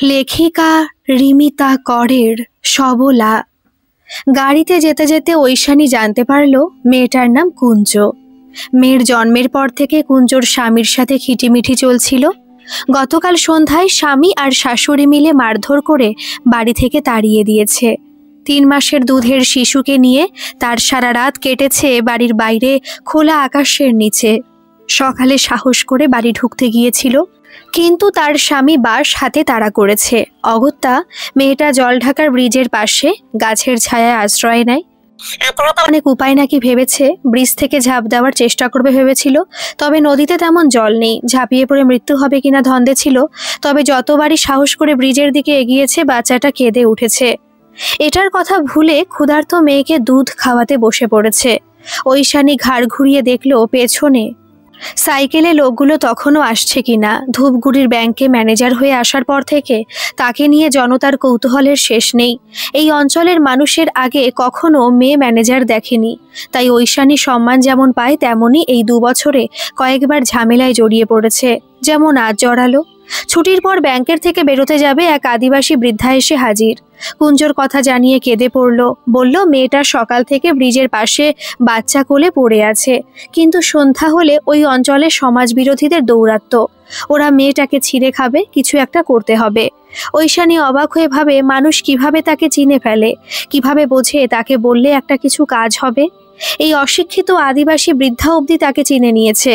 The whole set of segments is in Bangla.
লেখিকা রিমিতা করের সবলা। গাড়িতে যেতে যেতে ঐশানী জানতে পারল মেয়েটার নাম কুঞ্জ। মেয়ের জন্মের পর থেকে কুঞ্জর স্বামীর সাথে খিটিমিঠি চলছিল। গতকাল সন্ধ্যায় স্বামী আর শাশুড়ি মিলে মারধর করে বাড়ি থেকে তাড়িয়ে দিয়েছে। 3 মাসের দুধের শিশুকে নিয়ে তার সারা রাত কেটেছে বাড়ির বাইরে খোলা আকাশের নিচে। সকালে সাহস করে বাড়ি ঢুকতে গিয়েছিল, কিন্তু তার স্বামী বাস হাতে তাড়া করেছে। অগত্যা মেয়েটা জলঢাকার ব্রিজের পাশে গাছের ছায়ায় আশ্রয় নেয়। অনেক উপায় নাকি ভেবেছে, ব্রিজ থেকে ঝাঁপ দেওয়ার চেষ্টা করবে ভেবেছিল, তবে নদীতে তেমন জল নেই, ঝাঁপিয়ে পড়ে মৃত্যু হবে কিনা ধন্দে ছিল। তবে যতবারই সাহস করে ব্রিজের দিকে এগিয়েছে বাচ্চাটা কেঁদে উঠেছে। এটার কথা ভুলে ক্ষুধার্ত মেয়েকে দুধ খাওয়াতে বসে পড়েছে। ঐশানী ঘাড় ঘুরিয়ে দেখল পেছনে সাইকেলে লোকগুলো তখনও আসছে কিনা। ধূপগুড়ির ব্যাংকে ম্যানেজার হয়ে আসার পর থেকে তাকে নিয়ে জনতার কৌতূহলের শেষ নেই। এই অঞ্চলের মানুষের আগে কখনো মেয়ে ম্যানেজার দেখেনি, তাই ঐশানী সম্মান যেমন পায় তেমনই এই 2 বছরে কয়েকবার ঝামেলায় জড়িয়ে পড়েছে। যেমন আজ জড়ালো। ছুটির পর ব্যাংকের থেকে বেরোতে যাবে এক আদিবাসী বৃদ্ধা এসে হাজির। কুঞ্জর কথা জানিয়ে কেঁদে পড়ল। বলল মেয়েটা সকাল থেকে ব্রিজের পাশে বাচ্চা কোলে পড়ে আছে, কিন্তু সন্ধ্যা হলে ওই অঞ্চলে সমাজ বিরোধীদের দৌরাত্ম্য। ওরা মেয়েটাকে ছিঁড়ে খাবে, কিছু একটা করতে হবে। ঐশানী অবাক হয়ে ভাবে মানুষ কিভাবে তাকে চিনে ফেলে, কিভাবে বোঝে তাকে বললে একটা কিছু কাজ হবে। এই অশিক্ষিত আদিবাসী বৃদ্ধা অবধি তাকে চিনে নিয়েছে।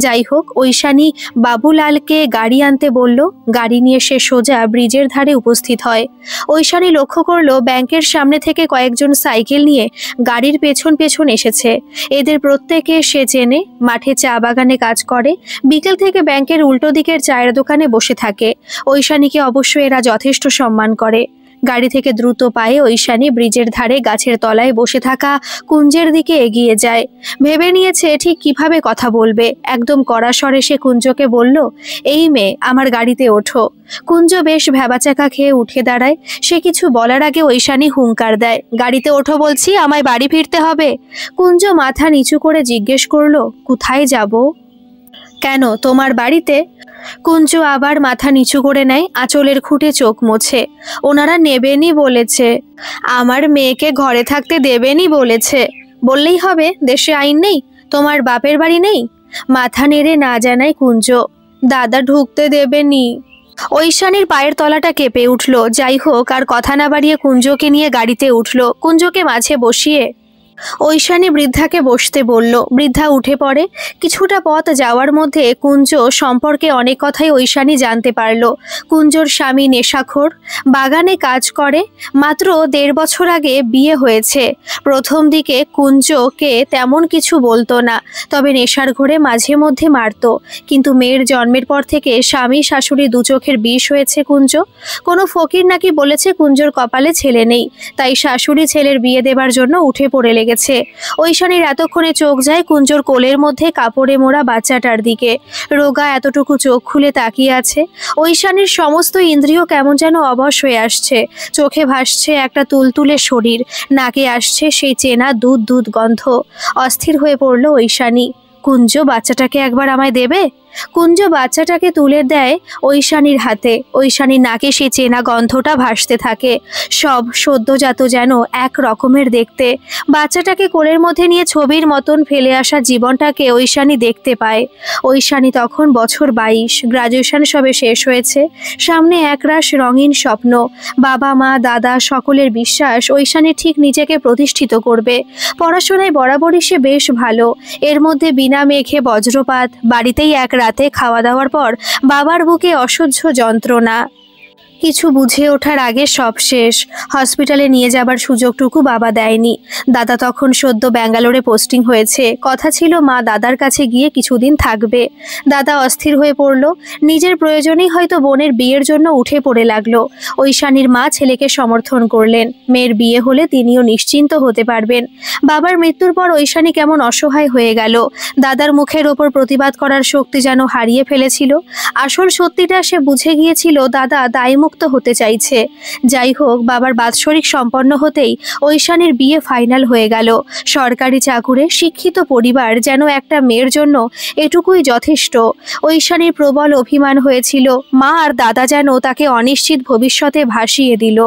যাই হোক, ঐশানী বাবুলালকে গাড়ি আনতে বলল। গাড়ি নিয়ে সে সোজা ব্রিজের ধারে উপস্থিত হয়। ঐশানী লক্ষ্য করলো ব্যাংকের সামনে থেকে কয়েকজন সাইকেল নিয়ে গাড়ির পেছন পেছন এসেছে। এদের প্রত্যেকে সে চেনে, মাঠে চা বাগানে কাজ করে, বিকেল থেকে ব্যাংকের উল্টো দিকের চায়ের দোকানে বসে থাকে। ঐশানীকে অবশ্য এরা যথেষ্ট সম্মান করে। গাড়ি থেকে দ্রুত পায়ে ঐশানী ব্রিজের ধারে গাছের তলায় বসে থাকা কুঞ্জের দিকে এগিয়ে যায়। ভেবে নিয়েছে ঠিক কিভাবে কথা বলবে। একদম কড়া স্বরে সে কুঞ্জকে বলল, এই মেয়ে, আমার গাড়িতে ওঠো। কুঞ্জ বেশ ভ্যাবাচাকা খেয়ে উঠে দাঁড়ায়। সে কিছু বলার আগে ঐশানী হুঙ্কার দেয়, গাড়িতে ওঠো বলছি, আমায় বাড়ি ফিরতে হবে। কুঞ্জ মাথা নিচু করে জিজ্ঞেস করলো, কোথায় যাব? কেন, তোমার বাড়িতে? কুঞ্জ আবার মাথা নিচু করে নেয়, আঁচলের খুঁটে চোখ মোছে। ওনারা নেবেনই বলেছে, আমার মেয়েকে ঘরে থাকতে দেবেনই বলেছে। বললেই হবে, দেশে আইন নেই? তোমার বাপের বাড়ি নেই? মাথা নেড়ে না জানায় কুঞ্জ। দাদা ঢুকতে দেবেনি। ঐশানীর পায়ের তলাটা কেঁপে উঠল। যাই হোক, আর কথা না বাড়িয়ে কুঞ্জকে নিয়ে গাড়িতে উঠল। কুঞ্জকে মাঝে বসিয়ে ঐশানী বৃদ্ধাকে বসতে বলল। বৃদ্ধা উঠে পড়ে। কিছুটা পথ যাওয়ার মধ্যে কুঞ্জ সম্পর্কে অনেক কথাই ঐশানী জানতে পারল। কুঞ্জর স্বামী নেশাখোর, বাগানে কাজ করে, মাত্র 1.5 বছর আগে বিয়ে হয়েছে। প্রথম দিকে কুঞ্জকে তেমন কিছু বলতো না, তবে নেশার ঘোরে মাঝে মধ্যে মারত। কিন্তু মেয়ের জন্মের পর থেকে স্বামী শাশুড়ি 2 চোখের বিষ হয়েছে কুঞ্জ। কোনো ফকির নাকি বলেছে কুঞ্জর কপালে ছেলে নেই, তাই শাশুড়ি ছেলের বিয়ে দেবার জন্য উঠে পড়ে লেগেছে। ঐশানীর এতক্ষণে চোখ যায় কুঞ্জর কোলের মধ্যে কাপড়ে মোড়া বাচ্চাটার দিকে। রোগা এতটুকু চোখ খুলে তাকিয়ে আছে। ঐশানীর সমস্ত ইন্দ্রিয় কেমন যেন অবশ হয়ে আসছে। চোখে ভাসছে একটা তুলতুলে শরীর, নাকে আসছে সেই চেনা দুধ দুধ গন্ধ। অস্থির হয়ে পড়ল ঐশানী। কুঞ্জ, বাচ্চাটাকে একবার আমায় দেবে? কুঞ্জ বাচ্চাটাকে তুলে দেয় ঐশানীর হাতে। ঐশানীর নাকে সে চেনা গন্ধটা ভাসতে থাকে। সব সদ্যজাত যেন এক রকমের দেখতে। বাচ্চাটাকে কোলের মধ্যে নিয়ে ছবির মতন ফেলে আসা জীবনটাকে ঐশানী দেখতে পায়। ঐশানী তখন বছর 22, গ্রাজুয়েশন সবে শেষ হয়েছে। সামনে একরাশ রঙিন স্বপ্ন। বাবা মা দাদা সকলের বিশ্বাস ঐশানী ঠিক নিজেকে প্রতিষ্ঠিত করবে। পড়াশোনায় বরাবরই সে বেশ ভালো। এর মধ্যে বিনা মেঘে বজ্রপাত। বাড়িতেই এক রাতে খাওয়া দাওয়ার পর বাবার বুকে অসহ্য যন্ত্রণা। কিছু বুঝে ওঠার আগে সব শেষ। হসপিটালে নিয়ে যাবার সুযোগটুকু বাবা দেয়নি। দাদা তখন সদ্য ব্যাঙ্গালোরে পোস্টিং হয়েছে। কথা ছিল মা দাদার কাছে গিয়ে কিছুদিন থাকবে। দাদা অস্থির হয়ে পড়ল। নিজের প্রয়োজনেই হয়তো বোনের বিয়ের জন্য উঠে পড়ে লাগলো। ঐশানীর মা ছেলেকে সমর্থন করলেন। মেয়ের বিয়ে হলে তিনিও নিশ্চিন্ত হতে পারবেন। বাবার মৃত্যুর পর ঐশানী কেমন অসহায় হয়ে গেল। দাদার মুখের ওপর প্রতিবাদ করার শক্তি যেন হারিয়ে ফেলেছিল। আসল সত্যিটা সে বুঝে গিয়েছিল, দাদা দায়মুক্ত বিমুক্ত হতে চাইছে। যাই হোক, বাবার বাৎসরিক সম্পন্ন হতেই ঐশানীর বিয়ে ফাইনাল হয়ে গেল। সরকারি চাকুরে শিক্ষিত পরিবার যেন একটা মেয়ের জন্য এটুকুই যথেষ্ট। ঐশানীর প্রবল অভিমান হয়েছিল, মা আর দাদা যেন তাকে অনিশ্চিত ভবিষ্যতে ভাসিয়ে দিল।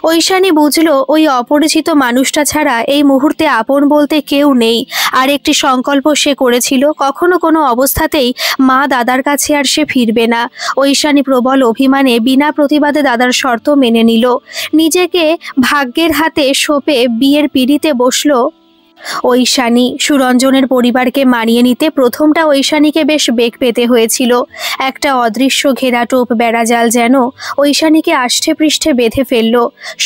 ঐশানী বুঝলো ওই অপরিচিত মানুষটা ছাড়া এই মুহূর্তে আপন বলতে কেউ নেই। আর একটি সংকল্প সে করেছিল, কখনো কোনো অবস্থাতেই মা দাদার কাছে আর সে ফিরবে না। ঐশানী প্রবল অভিমানে বিনা প্রতিবাদে দাদার শর্ত মেনে নিল। নিজেকে ভাগ্যের হাতে সঁপে বিয়ের পিঁড়িতে বসলো ঐশানী। সুরঞ্জনের পরিবারকে মানিয়ে নিতে প্রথমটা ঐশানীকে বেশ বেগ পেতে হয়েছিল। একটা অদৃশ্য ঘেরাটোপ বেড়াজাল যেন ঐশানীকে আষ্ঠে পৃষ্ঠে বেঁধে ফেলল।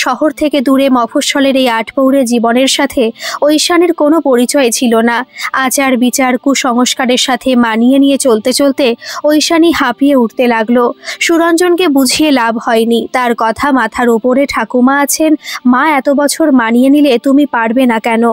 শহর থেকে দূরে মফস্বলের এই আটপৌরে জীবনের সাথে ঐশানীর কোনো পরিচয় ছিল না। আচার বিচার কুসংস্কারের সাথে মানিয়ে নিয়ে চলতে চলতে ঐশানী হাঁপিয়ে উঠতে লাগলো। সুরঞ্জনকে বুঝিয়ে লাভ হয়নি, তার কথা মাথার ওপরে ঠাকুমা আছেন, মা এত বছর মানিয়ে নিলে তুমি পারবে না কেন?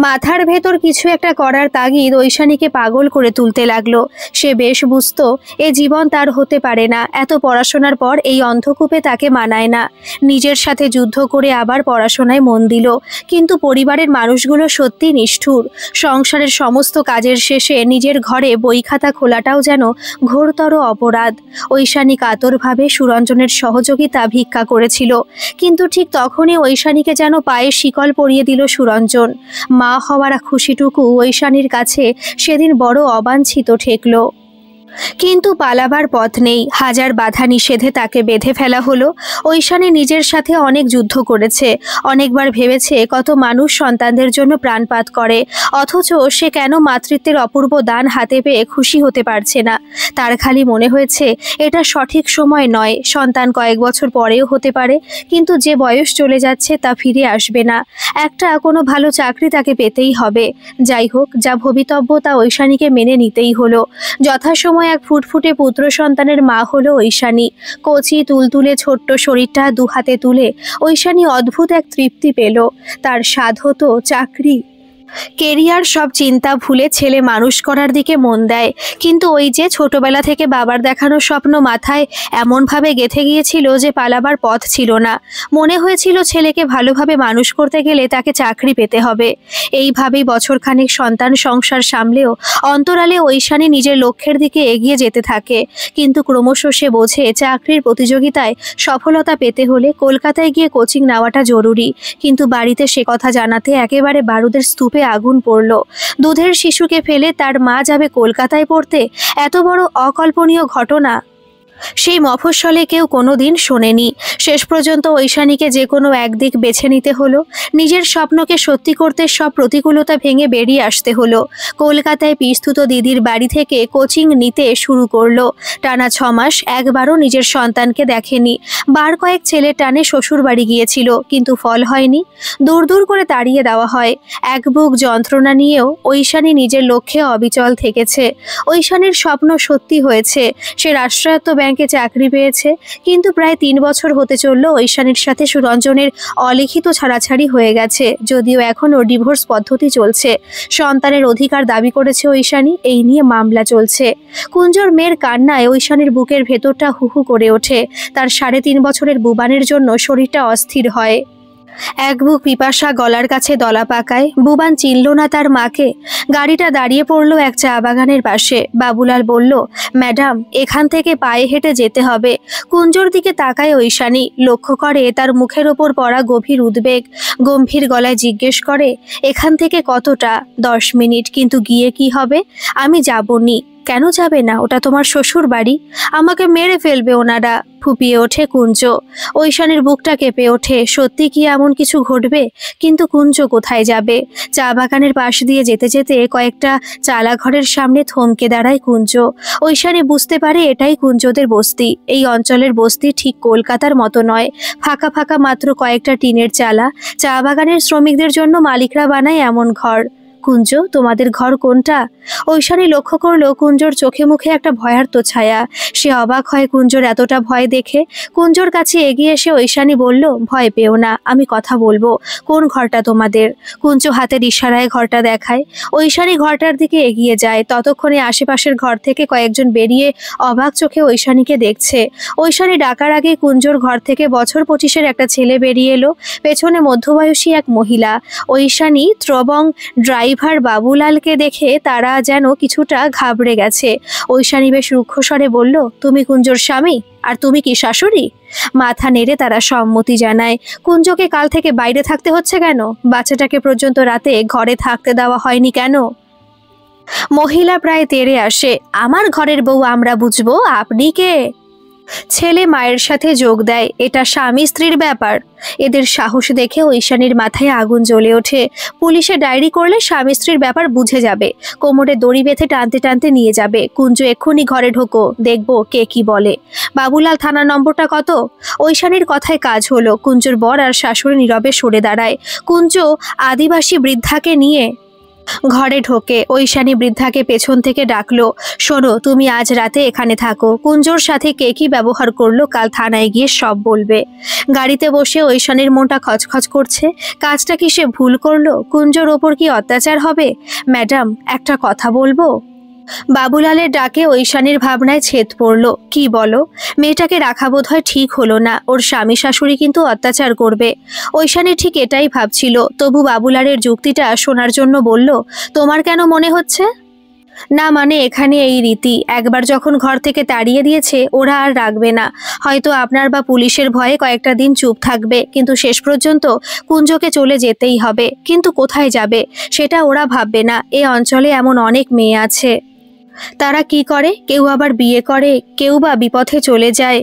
মাথার ভেতর কিছু একটা করার তাগিদ ঐশানীকে পাগল করে তুলতে লাগলো। সে বেশ বুঝতো এ জীবন তার হতে পারে না। এত পড়াশোনার পর এই অন্ধকূপে তাকে মানায় না। নিজের সাথে যুদ্ধ করে আবার পড়াশোনায় মন দিল, কিন্তু পরিবারের মানুষগুলো সত্যি নিষ্ঠুর। সংসারের সমস্ত কাজের শেষে নিজের ঘরে বই খাতা খোলাটাও যেন ঘোরতর অপরাধ। ঐশানী কাতরভাবে সুরঞ্জনের সহযোগিতা ভিক্ষা করেছিল, কিন্তু ঠিক তখনই ঐশানীকে যেন পায়ে শিকল পরিয়ে দিল সুরঞ্জন। মা হওয়ার খুশিটুকু ঐশানীর কাছে সেদিন বড় অবাঞ্ছিত ঠেকল। কিন্তু পালাবার পথ নেই। হাজার বাধা নিষেধে তাকে বেঁধে ফেলা হলো। ঐশানী নিজের সাথে অনেক যুদ্ধ করেছে, অনেকবার ভেবেছে কত মানুষ সন্তানদের জন্য প্রাণপাত করে, অথচ সে কেন মাতৃত্বের অপূর্ব দান হাতে পেয়ে খুশি হতে পারছে না। তার খালি মনে হয়েছে এটা সঠিক সময় নয়। সন্তান কয়েক বছর পরেও হতে পারে, কিন্তু যে বয়স চলে যাচ্ছে তা ফিরে আসবে না। একটা কোনো ভালো চাকরি তাকে পেতেই হবে। যাই হোক, যা ভবিতব্য তা ঐশানীকে মেনে নিতেই হলো। যথাসময় এক ফুটফুটে পুত্র সন্তানের মা হলো ঐশানী। কচি তুলতুলে ছোট্ট শরীরটা দুহাতে তুলে ঐশানী অদ্ভুত এক তৃপ্তি পেল। তার স্বাদ হতো চাকরি, কেরিয়ার, সব চিন্তা ভুলে ছেলে মানুষ করার দিকে মন দেয়। কিন্তু ওই যে ছোটবেলা থেকে বাবার দেখানো স্বপ্ন মাথায় এমনভাবে গেঁথে গিয়েছিল যে পালাবার পথ ছিল না। মনে হয়েছিল ছেলেকে ভালোভাবে মানুষ করতে গেলে তাকে চাকরি পেতে হবে। এইভাবেই বছরখানেক সন্তান সংসার সামলেও অন্তরালে ঐশানী নিজের লক্ষ্যের দিকে এগিয়ে যেতে থাকে। কিন্তু ক্রমশ সে বোঝে চাকরির প্রতিযোগিতায় সফলতা পেতে হলে কলকাতায় গিয়ে কোচিং নেওয়াটা জরুরি। কিন্তু বাড়িতে সে কথা জানাতে একেবারে বারুদের স্তূপে আগুন পড়ল। দুধের শিশুকে ফেলে তার মা যাবে কলকাতায় পড়তে, এত বড় অকল্পনীয় ঘটনা সেই মফস্বলে কেউ কোনোদিন শোনেনি। শেষ পর্যন্ত ঐশানীকে যে কোনো একদিক বেছে নিতে হলো। নিজের স্বপ্নকে সত্যি করতে সব প্রতিকূলতা ভেঙে বেরিয়ে আসতে হলো। কলকাতায় পিস্তুত দিদির বাড়ি থেকে কোচিং নিতে শুরু করলো। টানা 6 মাস একবারও নিজের সন্তানকে দেখেনি। বার কয়েক ছেলে টানে শ্বশুর বাড়ি গিয়েছিল, কিন্তু ফল হয়নি। দূর দূর করে তাড়িয়ে দেওয়া হয়। এক বুক যন্ত্রণা নিয়েও ঐশানী নিজের লক্ষ্যে অবিচল থেকেছে। ঐশানীর স্বপ্ন সত্যি হয়েছে। সে রাষ্ট্রায়ত্ত ব্যাংকে চাকরি পেয়েছে। কিন্তু প্রায় 3 বছর হতে চলল ঐশানীর সাথে সুরঞ্জনের অলিখিত ছাড়াছাড়ি হয়ে গেছে, যদিও এখনও ডিভোর্স পদ্ধতি চলছে। সন্তানের অধিকার দাবি করেছে ঐশানী, এই নিয়ে মামলা চলছে। কুঞ্জর মেয়ের কান্নায় ঐশানীর বুকের ভেতরটা হুহু করে ওঠে। তার 3.5 বছরের বুবানের জন্য শরীরটা অস্থির হয়। এক বুক পিপাসা গলার কাছে দলা পাকায়। বুবান চিনল না তার মাকে। গাড়িটা দাঁড়িয়ে পড়ল এক চা বাগানের পাশে। বাবুলাল বলল, ম্যাডাম, এখান থেকে পায়ে হেঁটে যেতে হবে। কুঞ্জর দিকে তাকায় ঐশানী, লক্ষ্য করে তার মুখের ওপর পড়া গভীর উদ্বেগ। গম্ভীর গলায় জিজ্ঞেস করে, এখান থেকে কতটা? 10 মিনিট। কিন্তু গিয়ে কি হবে? আমি যাবনি। কেন যাবে না? ওটা তোমার শ্বশুর বাড়ি। আমাকে মেরে ফেলবে ওনারা। ফুপিয়ে ওঠে কুঞ্জ। ঐশানীর বুকটা কেঁপে ওঠে। সত্যি কি এমন কিছু ঘটবে? কিন্তু কুঞ্জ কোথায় যাবে? চা বাগানের পাশ দিয়ে যেতে যেতে কয়েকটা চালা ঘরের সামনে থমকে দাঁড়ায় কুঞ্জ। ঐশানী বুঝতে পারে এটাই কুঞ্জদের বস্তি। এই অঞ্চলের বস্তি ঠিক কলকাতার মতো নয়। ফাঁকা ফাঁকা মাত্র কয়েকটা টিনের চালা। চা বাগানের শ্রমিকদের জন্য মালিকরা বানায় এমন ঘর। কুঞ্জ, তোমাদের ঘর কোনটা? ঐশানী লক্ষ্য করলো কুঞ্জর চোখে মুখে একটা ভয়ার্ত ছায়া। সে অবাক হয় কুঞ্জর এতটা ভয় দেখে। কুঞ্জর কাছে এগিয়ে এসে ঐশানী বলল, ভয় পেও না, আমি কথা বলবো। কোন ঘরটা তোমাদের? কুঞ্জ হাতের ইশারায় ঘরটা দেখায়। ঐশানী ঘরটার দিকে এগিয়ে যায়। ততক্ষণে আশেপাশের ঘর থেকে কয়েকজন বেরিয়ে অবাক চোখে ঐশানীকে দেখছে। ঐশানী ডাকার আগে কুঞ্জর ঘর থেকে বছর 25-এর একটা ছেলে বেরিয়ে এলো, পেছনে মধ্যবয়সী এক মহিলা। ঐশানী ত্রবং ড্রাইভার বাবুলালকে দেখে তারা যেন কিছুটা ঘাবড়ে গেছে। ঐশানী বেশ রুক্ষস্বরে বলল, তুমি কুঞ্জর স্বামী? আর তুমি কি শাশুড়ি? মাথা নেড়ে তারা সম্মতি জানায়। কুঞ্জকে কাল থেকে বাইরে থাকতে হচ্ছে কেন? বাচ্চাটাকে পর্যন্ত রাতে ঘরে থাকতে দেওয়া হয়নি কেন? মহিলা প্রায় তেড়ে আসে, আমার ঘরের বউ আমরা বুঝবো, আপনি কে? ছেলে মায়ের সাথে যোগ দেয়, এটা স্বামী স্ত্রীর ব্যাপার। এদের সাহস দেখে ঐশানীর মাথায় আগুন জ্বলে ওঠে। পুলিশে ডায়েরি করলে স্বামী স্ত্রীর ব্যাপার বুঝে যাবে, কোমরে দড়ি বেঁধে টানতে টানতে নিয়ে যাবে। কুঞ্জ, এক্ষুনি ঘরে ঢোকো, দেখবো কে কি বলে। বাবুলাল থানার নম্বরটা কত? ঐশানীর কথায় কাজ হলো। কুঞ্জর বর আর শাশুড়ি নীরবে সরে দাঁড়ায়। কুঞ্জ আদিবাসী বৃদ্ধাকে নিয়ে ঘরে ঢোকে। ঐশানী বৃদ্ধাকে পেছন থেকে ডাকলো, শোনো, তুমি আজ রাতে এখানে থাকো। কুঞ্জর সাথে কে কি ব্যবহার করলো কাল থানায় গিয়ে সব বলবে। গাড়িতে বসে ঐশানীর মনটা খচখচ করছে। কাজটা কি সে ভুল করলো? কুঞ্জর ওপর কি অত্যাচার হবে? ম্যাডাম, একটা কথা বলবো? বাবুলালের ডাকে ঐশানীর ভাবনায় ছেদ পড়ল। কি বলো? মেয়েটাকে রাখা বোধ হয় ঠিক হলো না, ওর স্বামী শাশুড়ি কিন্তু অত্যাচার করবে। ঐশানী ঠিক এটাই ভাবছিল। তবু বাবুলালের যুক্তিটা শোনার জন্য বলল, তোমার কেন মনে হচ্ছে? না মানে এখানে এই রীতি, একবার যখন ঘর থেকে তাড়িয়ে দিয়েছে ওরা আর রাখবে না। হয়তো আপনার বা পুলিশের ভয়ে কয়েকটা দিন চুপ থাকবে, কিন্তু শেষ পর্যন্ত কুঞ্জকে চলে যেতেই হবে। কিন্তু কোথায় যাবে সেটা ওরা ভাববে না। এ অঞ্চলে এমন অনেক মেয়ে আছে, তারা কি করে, কেউ আবার বিয়ে করে, কেউ বা বিপথে চলে যায়,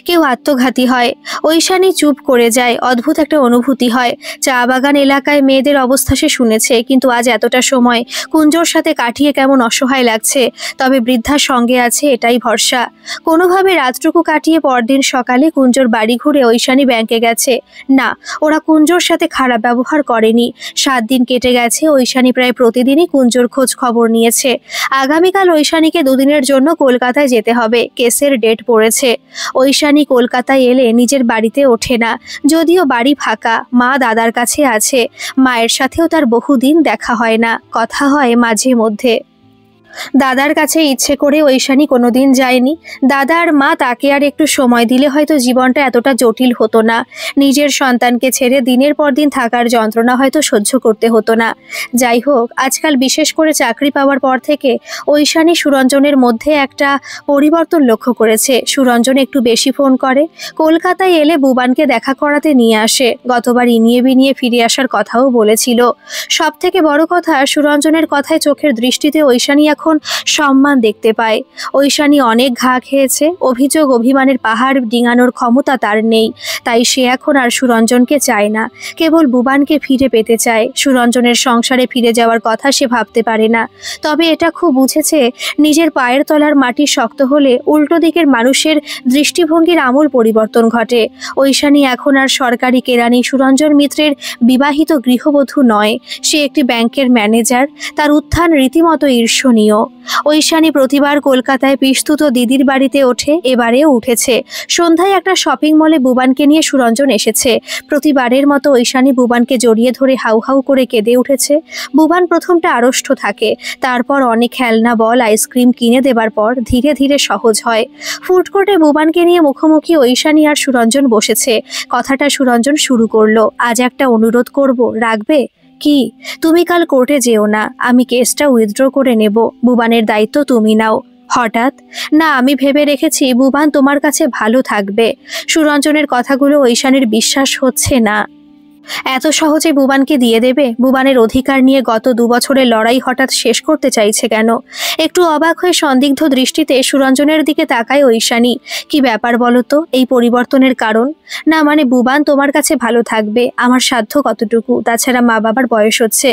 কেউ আত্মঘাতী হয়। ঐশানী চুপ করে যায়। অদ্ভুত একটা অনুভূতি হয়। চা বাগান এলাকায় মেয়েদের অবস্থা সে শুনেছে, কিন্তু আজ এতটা সময় কুঞ্জর সাথে কাটিয়ে কেমন অসহায় লাগছে। তবে বৃদ্ধার সঙ্গে আছে এটাই ভরসা। কোনোভাবে রাতটুকু কাটিয়ে পরদিন সকালে কুঞ্জর বাড়ি ঘুরে ঐশানী ব্যাংকে গেছে। না, ওরা কুঞ্জর সাথে খারাপ ব্যবহার করেনি। 7 দিন কেটে গেছে। ঐশানী প্রায় প্রতিদিনই কুঞ্জর খোঁজ খবর নিয়েছে। আগামীকাল ঐশানীকে 2 দিনের জন্য কলকাতায় যেতে হবে। কেসের ডেট পড়েছে। ঐশানী কলকাতায় এলে নিজের বাড়িতে ওঠে না। যদিও বাড়ি ফাঁকা, মা দাদার কাছে আছে। মায়ের সাথেও তার বহুদিন দেখা হয় না, কথা হয় মাঝে মধ্যে। দাদার কাছে ইচ্ছে করে ঐশানী কোনোদিন যায়নি। দাদা আর মা তাকে আর একটু সময় দিলে হয়তো জীবনটা এতটা জটিল হতো না। নিজের সন্তানকে ছেড়ে দিনের পর দিন থাকার যন্ত্রণা হয়তো সহ্য করতে হতো না। যাই হোক, আজকাল বিশেষ করে চাকরি পাওয়ার পর থেকে ঐশানী সুরঞ্জনের মধ্যে একটা পরিবর্তন লক্ষ্য করেছে। সুরঞ্জন একটু বেশি ফোন করে। কলকাতায় এলে বুবানকে দেখা করাতে নিয়ে আসে। গতবার ইনিয়ে বিনিয়ে ফিরে আসার কথাও বলেছিল। সব থেকে বড় কথা, সুরঞ্জনের কথায় চোখের দৃষ্টিতে ঐশানী এখন সম্মান দেখতে পায়। ঐশানী অনেক ঘা খেয়েছে। অভিযোগ অভিমানের পাহাড় ডিঙানোর ক্ষমতা তার নেই। তাই সে এখন আর সুরঞ্জনকে চায় না, কেবল বুবানকে ফিরে পেতে চায়। সুরঞ্জনের সংসারে ফিরে যাওয়ার কথা সে ভাবতে পারে না। তবে এটা খুব বুঝেছে, নিজের পায়ের তলার মাটি শক্ত হলে উল্টো দিকের মানুষের দৃষ্টিভঙ্গির আমূল পরিবর্তন ঘটে। ঐশানী এখন আর সরকারি কেরানি সুরঞ্জন মিত্রের বিবাহিত গৃহবধূ নয়। সে একটি ব্যাংকের ম্যানেজার। তার উত্থান রীতিমতো ঈর্ষণীয়। ঐশানী প্রতিবার কলকাতায় পিস্তুত দিদির বাড়িতে ওঠে, এবারেও উঠেছে। সন্ধ্যায় একটা শপিং মলে বুবানকে নিয়ে সুরঞ্জন এসেছে। প্রতিবারের মতো ঐশানী বুবানকে জড়িয়ে ধরে হাউ হাউ করে কেঁদে উঠেছে। বুবান প্রথমটা আড়ষ্ট থাকে, তারপর অনেক খেলনা, বল, আইসক্রিম কিনে দেবার পর ধীরে ধীরে সহজ হয়। ফুডকোর্টে বুবানকে নিয়ে মুখোমুখি ঐশানী আর সুরঞ্জন বসেছে। কথাটা সুরঞ্জন শুরু করলো, আজ একটা অনুরোধ করব, রাখবে? কি? তুমি কাল কোর্টে যেও না, আমি কেসটা উইথড্র করে নেব। বুবানের দায়িত্ব তুমি নাও। হঠাৎ? না, আমি ভেবে রেখেছি বুবান তোমার কাছে ভালো থাকবে। সুরঞ্জনের কথাগুলো ঐশানীর বিশ্বাস হচ্ছে না। এত সহজে বুবানকে দিয়ে দেবে? বুবানের অধিকার নিয়ে গত 2 বছরের লড়াই হঠাৎ শেষ করতে চাইছে কেন? একটু অবাক হয়ে সন্দিগ্ধ দৃষ্টিতে সুরঞ্জনের দিকে তাকায় ঐশানী। কি ব্যাপার বলো তো, এই পরিবর্তনের কারণ? না মানে বুবান তোমার কাছে ভালো থাকবে, আমার সাধ্য কতটুকু? তাছাড়া মা বাবার বয়স হচ্ছে।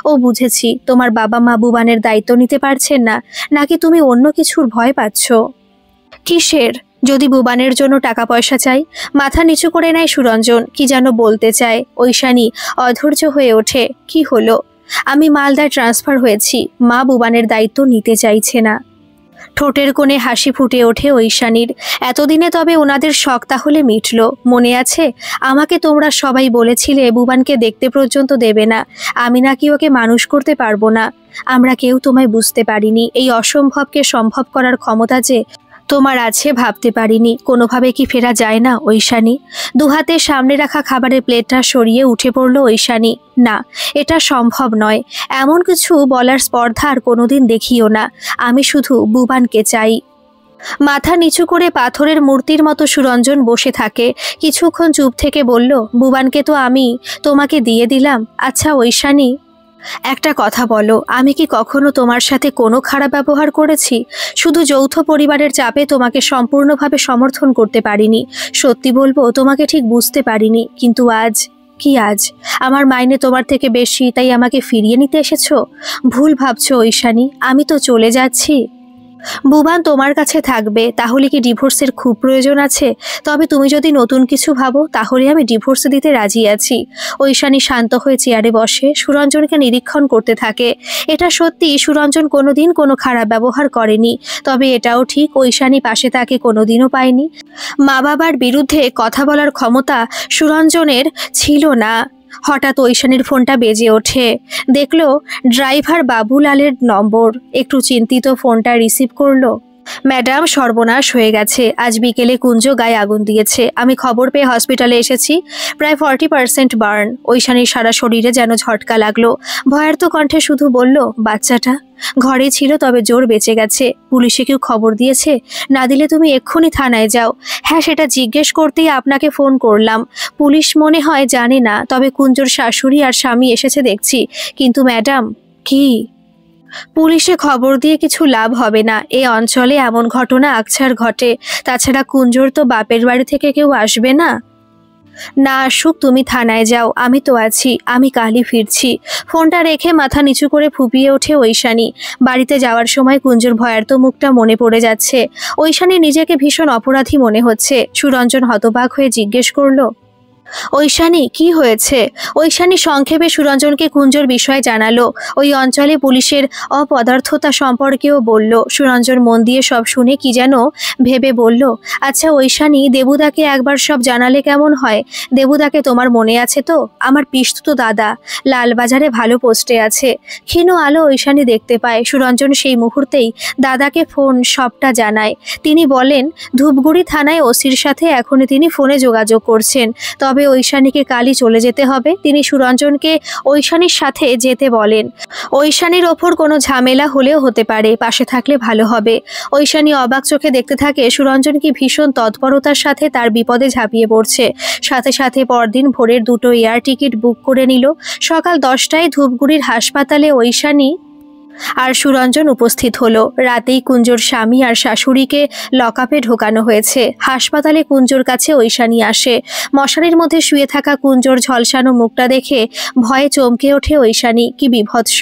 ও বুঝেছি, তোমার বাবা মা বুবানের দায়িত্ব নিতে পারছেন না, নাকি তুমি অন্য কিছুর ভয় পাচ্ছ? কিসের? যদি বুবানের জন্য টাকা পয়সা চাই? মাথা নিচু করে নেয় সুরঞ্জন। কি যেন বলতে চায়। ঐশানী অধৈর্য হয়ে ওঠে। কি হলো? আমি মালদায় ট্রান্সফার হয়েছি, মা বুবানের দায়িত্ব নিতে চাইছে না। ঠোঁটের কোণে হাসি ফুটে ওঠে ঐশানীর। এতদিনে তবে ওনাদের শখ তাহলে মিটল। মনে আছে আমাকে তোমরা সবাই বলেছিলে বুবানকে দেখতে পর্যন্ত দেবে না, আমি নাকি ওকে মানুষ করতে পারবো না। আমরা কেউ তোমায় বুঝতে পারিনি এই অসম্ভবকে সম্ভব করার ক্ষমতা যে তোমার আছে ভাবতে পারিনি। কোনোভাবে কি ফেরা যায় না ঐশানী? দুহাতে সামনে রাখা খাবারের প্লেটটা সরিয়ে উঠে পড়ল ঐশানী। না, এটা সম্ভব নয়। এমন কিছু বলার স্পর্ধা আর কোনোদিন দেখিও না। আমি শুধু বুবানকে চাই। মাথা নিচু করে পাথরের মূর্তির মতো সুরঞ্জন বসে থাকে। কিছুক্ষণ চুপ থেকে বলল, বুবানকে তো আমি তোমাকে দিয়ে দিলাম। আচ্ছা ঐশানী, একটা কথা বলো, আমি কি কখনো তোমার সাথে কোনো খারাপ ব্যবহার করেছি? শুধু যৌথ পরিবারের চাপে তোমাকে সম্পূর্ণভাবে সমর্থন করতে পারিনি। সত্যি বলবো, তোমাকে ঠিক বুঝতে পারিনি। কিন্তু আজ কি, আজ আমার মাইনে তোমার থেকে বেশি, তাই আমাকে ফিরিয়ে নিতে এসেছো? ভুল ভাবছো ঐশানী, আমি তো চলে যাচ্ছি। বুবান তোমার কাছে থাকবে, তাহলে কি ডিভোর্সের খুব প্রয়োজন আছে? তবে তুমি যদি নতুন কিছু ভাবো তাহলে আমি ডিভোর্স দিতে রাজি আছি। ঐশানী শান্ত হয়ে চেয়ারে বসে সুরঞ্জনকে নিরীক্ষণ করতে থাকে। এটা সত্যি সুরঞ্জন কোনোদিন কোনো খারাপ ব্যবহার করেনি, তবে এটাও ঠিক ঐশানী পাশে তাকে কোনোদিনও পায়নি। মা বাবার বিরুদ্ধে কথা বলার ক্ষমতা সুরঞ্জনের ছিল না। হঠাৎ ঐশানীর ফোনটা বেজে ওঠে। দেখলো ড্রাইভার বাবুলালের নম্বর। একটু চিন্তিত ফোনটা রিসিভ করলো। ম্যাডাম, সর্বনাশ হয়ে গেছে। আজ বিকেলে কুঞ্জ গায়ে আগুন দিয়েছে। আমি খবর পেয়ে হসপিটালে এসেছি। প্রায় 40% বার্ন। ঐশানীর সারা শরীরে যেন ঝটকা লাগলো। ভয়ার্ত কণ্ঠে শুধু বলল, বাচ্চাটা ঘরে ছিল, তবে জোর বেঁচে গেছে। পুলিশে কেউ খবর দিয়েছে? না দিলে তুমি এক্ষুনি থানায় যাও। হ্যাঁ, সেটা জিজ্ঞেস করতেই আপনাকে ফোন করলাম। পুলিশ মনে হয় জানে না, তবে কুঞ্জর শাশুড়ি আর স্বামী এসেছে দেখছি। কিন্তু ম্যাডাম, কি? পুলিশে খবর দিয়ে কিছু লাভ হবে না। এই অঞ্চলে এমন ঘটনা আকছার ঘটে। তাছাড়া কুঞ্জর তো বাপের বাড়ি থেকে কেউ আসবে না। না আসুক, তুমি থানায় যাও, আমি তো আছি। আমি কালই ফিরছি। ফোনটা রেখে মাথা নিচু করে ফুপিয়ে ওঠে ঐশানী। বাড়িতে যাওয়ার সময় কুঞ্জর ভয়ার্ত মুখটা মনে পড়ে যাচ্ছে। ঐশানী নিজেকে ভীষণ অপরাধী মনে হচ্ছে। সুরঞ্জন হতবাক হয়ে জিজ্ঞেস করলো, ঐশানী, কি হয়েছে? ঐশানী সংক্ষেপে সুরঞ্জনকে কুঞ্জর বিষয় জানালো। ওই অঞ্চলে পুলিশের অপদার্থতা সম্পর্কেও বলল। সুরঞ্জন মন দিয়ে সব শুনে কি যেন ভেবে বলল, আচ্ছা ঐশানী, দেবুদাকে একবার সব জানালে কেমন হয়? দেবুদাকে তোমার মনে আছে তো? আমার পিসতুতো দাদা, লালবাজারে ভালো পোস্টে আছে। ক্ষীণ আলো ঐশানী দেখতে পায়। সুরঞ্জন সেই মুহূর্তেই দাদাকে ফোন সবটা জানায়। তিনি বলেন, ধূপগুড়ি থানায় ওসির সাথে এখনই তিনি ফোনে যোগাযোগ করছেন। তবে ঐশানীকে কালই চলে যেতে হবে। তিনি সুরঞ্জনকে ঐশানীর সাথে যেতে বলেন। ঐশানীর ওপর কোনো ঝামেলা হলেও হতে পারে, পাশে থাকলে ভালো হবে। ঐশানী অবাক চোখে দেখতে থাকে সুরঞ্জন কি ভীষণ তৎপরতার সাথে তার বিপদে ঝাঁপিয়ে পড়ছে। সাথে সাথে পরদিন ভোরের 2টো এয়ার টিকিট বুক করে নিল। সকাল 10টায় ধূপগুড়ির হাসপাতালে ঐশানী আর সুরঞ্জন উপস্থিত হলো। রাতেই কুঞ্জর স্বামী আর শাশুড়িকে লকআপে ঢোকানো হয়েছে। হাসপাতালে কুঞ্জর কাছে ঐশানী আসে। মশারির মধ্যে শুয়ে থাকা কুঞ্জর ঝলসানো মুখটা দেখে ভয়ে চমকে ওঠে ঐশানী। কি বিভৎস!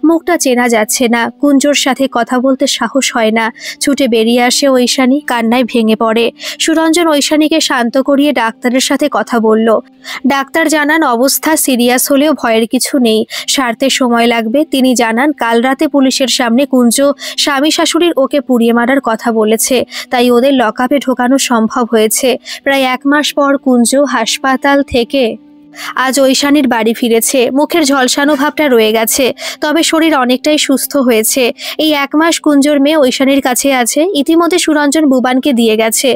মুখটা চেনা যাচ্ছে না। কুঞ্জর সাথে কথা বলতে সাহস হয় না। ছুটে বেরিয়ে আসে ঐশানী, কান্নায় ভেঙে পড়ে। সুরঞ্জন ঐশানীকে শান্ত করিয়ে ডাক্তারের সাথে কথা বলল। ডাক্তার জানান অবস্থা সিরিয়াস হলেও ভয়ের কিছু নেই, সারতে সময় লাগবে। তিনি জানান কাল রাতে পুলিশের সামনে কুঞ্জ স্বামী শাশুড়ির ওকে পুড়িয়ে মারার কথা বলেছে, তাই ওদের লকআপে ঢোকানো সম্ভব হয়েছে। প্রায় 1 মাস পর কুঞ্জ হাসপাতাল থেকে আজ ঐশানীর বাড়ি ফিরেছে। মুখের ঝলসানো ভাবটা রয়ে গেছে, তবে শরীর অনেকটাই সুস্থ হয়েছে। এই 1 মাস কুঞ্জর মেয়ে ঐশানীর কাছে আছে। ইতিমধ্যে সুরঞ্জন বুবানকে দিয়ে গেছে।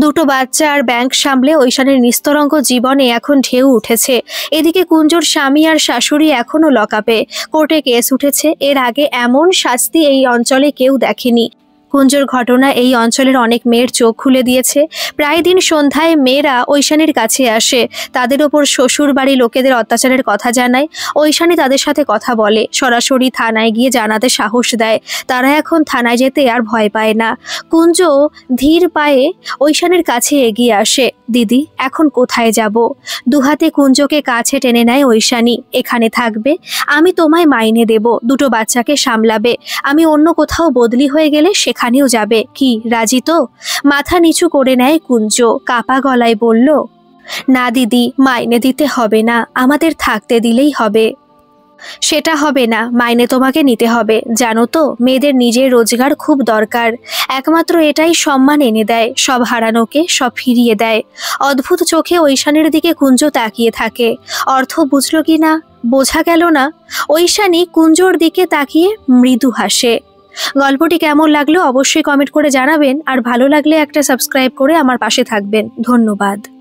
2টো বাচ্চা আর ব্যাংক সামলে ঐশানীর নিস্তরঙ্গ জীবনে এখন ঢেউ উঠেছে। এদিকে কুঞ্জর স্বামী আর শাশুড়ি এখনো লকআপে। কোর্টে কেস উঠেছে। এর আগে এমন শাস্তি এই অঞ্চলে কেউ দেখেনি। কুঞ্জর ঘটনা এই অঞ্চলের অনেক মেয়ের চোখ খুলে দিয়েছে। প্রায় দিন সন্ধ্যায় মেয়েরা ঐশানীর কাছে আসে। তাদের ওপর শ্বশুর বাড়ি লোকেদের অত্যাচারের কথা জানায়। ঐশানী তাদের সাথে কথা বলে, সরাসরি থানায় গিয়ে জানাতে সাহস দেয়। তারা এখন থানায় যেতে আর ভয় পায় না। কুঞ্জ ধীর পায়ে ঐশানীর কাছে এগিয়ে আসে। দিদি, এখন কোথায় যাব? দুহাতে কুঞ্জকে কাছে টেনে নেয় ঐশানী। এখানে থাকবে, আমি তোমায় মাইনে দেব, 2টো বাচ্চাকে সামলাবে। আমি অন্য কোথাও বদলি হয়ে গেলে সেখানেও যাবে। কি, রাজি তো? মাথা নিচু করে নেয় কুঞ্জ, কাপা গলায় বলল, না দিদি, মাইনে দিতে হবে না, আমাদের থাকতে দিলেই হবে। সেটা হবে না, মাইনে তোমাকে নিতে হবে। জানো তো, মেয়েদের নিজের রোজগার খুব দরকার। একমাত্র এটাই সম্মান এনে দেয়, সব হারানোকে সব ফিরিয়ে দেয়। অদ্ভুত চোখে ঐশানীর দিকে কুঞ্জ তাকিয়ে থাকে। অর্থ বুঝলো কি না বোঝা গেল না। ঐশানী কুঞ্জর দিকে তাকিয়ে মৃদু হাসে। গল্পটি কেমন লাগলো অবশ্যই কমেন্ট করে জানাবেন, আর ভালো লাগলে একটা সাবস্ক্রাইব করে আমার পাশে থাকবেন। ধন্যবাদ।